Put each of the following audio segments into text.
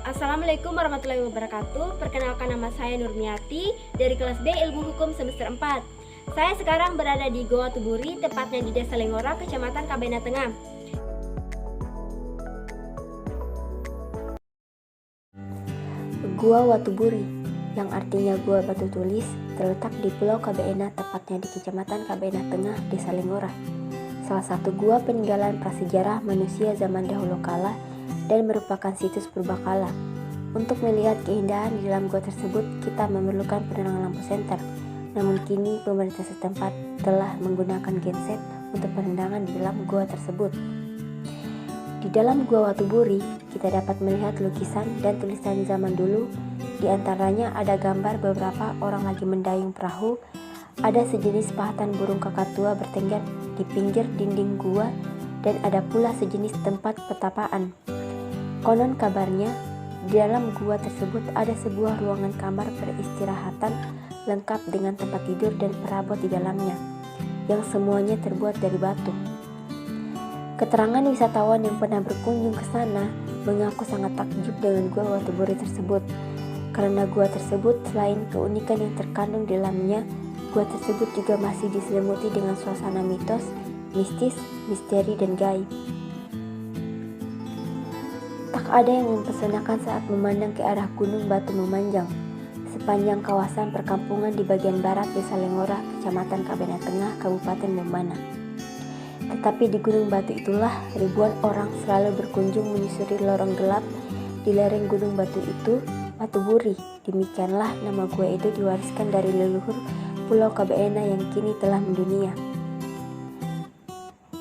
Assalamualaikum warahmatullahi wabarakatuh. Perkenalkan, nama saya Nurmiati dari kelas D Ilmu Hukum semester 4. Saya sekarang berada di Goa Tuburi, tepatnya di Desa Lengora, Kecamatan Kabena Tengah. Gua Watuburi, yang artinya Gua Batu Tulis, terletak di Pulau Kabena, tepatnya di Kecamatan Kabena Tengah, Desa Lengora. Salah satu gua peninggalan prasejarah manusia zaman dahulu kala dan merupakan situs purbakala. Untuk melihat keindahan di dalam gua tersebut, kita memerlukan penerangan lampu senter. Namun kini pemerintah setempat telah menggunakan genset untuk penerangan di dalam gua tersebut. Di dalam Gua Watuburi, kita dapat melihat lukisan dan tulisan zaman dulu. Di antaranya ada gambar beberapa orang lagi mendayung perahu. Ada sejenis pahatan burung kakatua bertengger di pinggir dinding gua, dan ada pula sejenis tempat petapaan. Konon kabarnya, di dalam gua tersebut ada sebuah ruangan kamar peristirahatan lengkap dengan tempat tidur dan perabot di dalamnya, yang semuanya terbuat dari batu. Keterangan wisatawan yang pernah berkunjung ke sana mengaku sangat takjub dengan Gua Watuburi tersebut, karena gua tersebut selain keunikan yang terkandung di dalamnya, gua tersebut juga masih diselimuti dengan suasana mitos, mistis, misteri, dan gaib. Tak ada yang mempesonakan saat memandang ke arah Gunung Batu memanjang sepanjang kawasan perkampungan di bagian barat Desa Lengora, Kecamatan Kabena Tengah, Kabupaten Bombana. Tetapi di Gunung Batu itulah ribuan orang selalu berkunjung menyusuri lorong gelap di lereng Gunung Batu itu, Watuburi. Demikianlah nama gua itu diwariskan dari leluhur Pulau Kabena yang kini telah mendunia.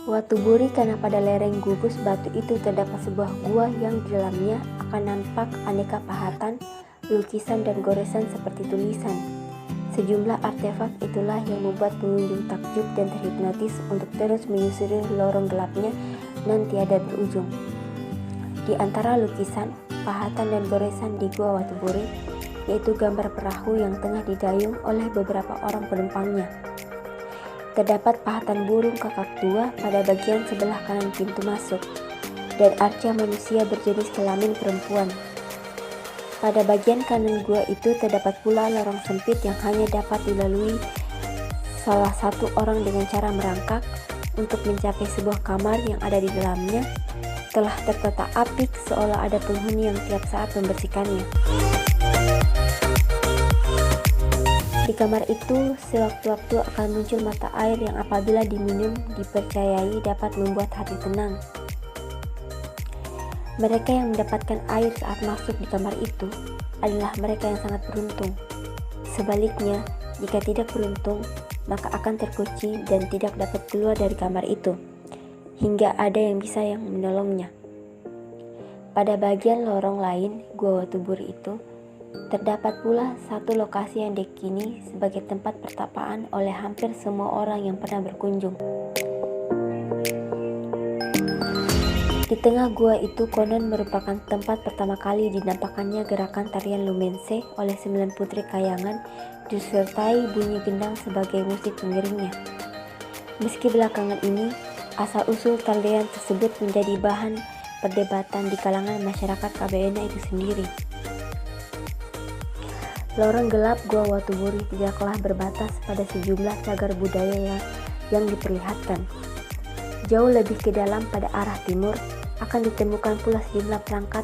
Watuburi karena pada lereng gugus batu itu terdapat sebuah gua yang di dalamnya akan nampak aneka pahatan, lukisan, dan goresan seperti tulisan. Sejumlah artefak itulah yang membuat pengunjung takjub dan terhipnotis untuk terus menyusuri lorong gelapnya nan tiada berujung. Di antara lukisan, pahatan, dan goresan di Gua Watuburi, yaitu gambar perahu yang tengah didayung oleh beberapa orang penumpangnya. Terdapat pahatan burung kakaktua pada bagian sebelah kanan pintu masuk, dan arca manusia berjenis kelamin perempuan. Pada bagian kanan gua itu terdapat pula lorong sempit yang hanya dapat dilalui salah satu orang dengan cara merangkak. Untuk mencapai sebuah kamar yang ada di dalamnya telah tertata apik seolah ada penghuni yang tiap saat membersihkannya. Di kamar itu sewaktu-waktu akan muncul mata air yang apabila diminum dipercayai dapat membuat hati tenang. Mereka yang mendapatkan air saat masuk di kamar itu adalah mereka yang sangat beruntung. Sebaliknya, jika tidak beruntung, maka akan terkunci dan tidak dapat keluar dari kamar itu, hingga ada yang bisa yang menolongnya. Pada bagian lorong lain Gua Watuburi itu, terdapat pula satu lokasi yang dikini sebagai tempat pertapaan oleh hampir semua orang yang pernah berkunjung. Di tengah gua itu konon merupakan tempat pertama kali dinampakkannya gerakan tarian Lumense oleh 9 putri kayangan disertai bunyi gendang sebagai musik pengiringnya. Meski belakangan ini asal-usul tarian tersebut menjadi bahan perdebatan di kalangan masyarakat Kabena itu sendiri. Lorong gelap Gua Watuburi tidaklah berbatas pada sejumlah cagar budaya yang diperlihatkan. Jauh lebih ke dalam pada arah timur akan ditemukan pula sejumlah perangkat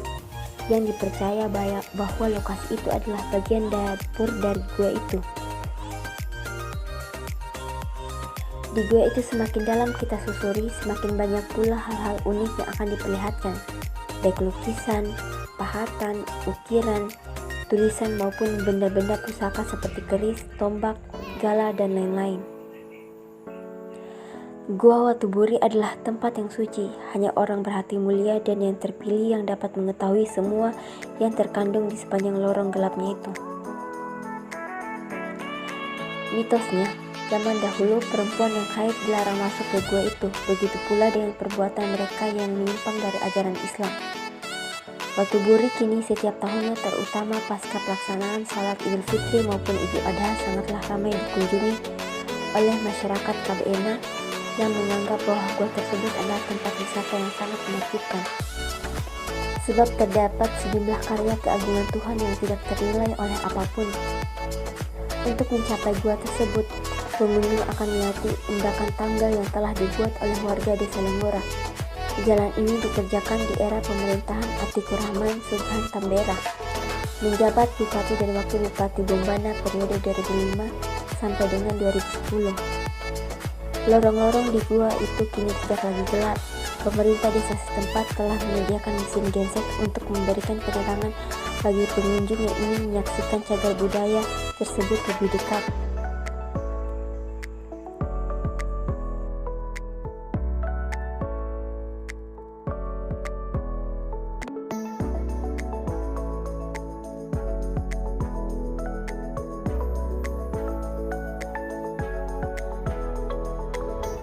yang dipercaya bahwa lokasi itu adalah bagian dapur dari gua itu. Di gua itu semakin dalam kita susuri, semakin banyak pula hal-hal unik yang akan diperlihatkan, baik lukisan, pahatan, ukiran, tulisan maupun benda-benda pusaka seperti keris, tombak, gala, dan lain-lain. Gua Watuburi adalah tempat yang suci, hanya orang berhati mulia dan yang terpilih yang dapat mengetahui semua yang terkandung di sepanjang lorong gelapnya itu. Mitosnya, zaman dahulu perempuan yang haid dilarang masuk ke gua itu, begitu pula dengan perbuatan mereka yang menyimpang dari ajaran Islam. Watuburi kini setiap tahunnya, terutama pasca pelaksanaan salat Idul Fitri maupun Idul Adha, sangatlah ramai dikunjungi oleh masyarakat Kabena yang menganggap bahwa gua tersebut adalah tempat wisata yang sangat menakjubkan. sebab terdapat sejumlah karya keagungan Tuhan yang tidak ternilai oleh apapun. Untuk mencapai gua tersebut, pengunjung akan melewati endakan tangga yang telah dibuat oleh warga desa Lenggora. Jalan ini dikerjakan di era pemerintahan Atikur Rahman Subhan Tambera, menjabat Bupati dan Wakil Bupati Bombana periode 2005 sampai dengan 2010. Lorong-lorong di gua itu kini tidak lagi gelap. Pemerintah desa setempat telah menyediakan mesin genset untuk memberikan penerangan bagi pengunjung yang ingin menyaksikan cagar budaya tersebut lebih dekat.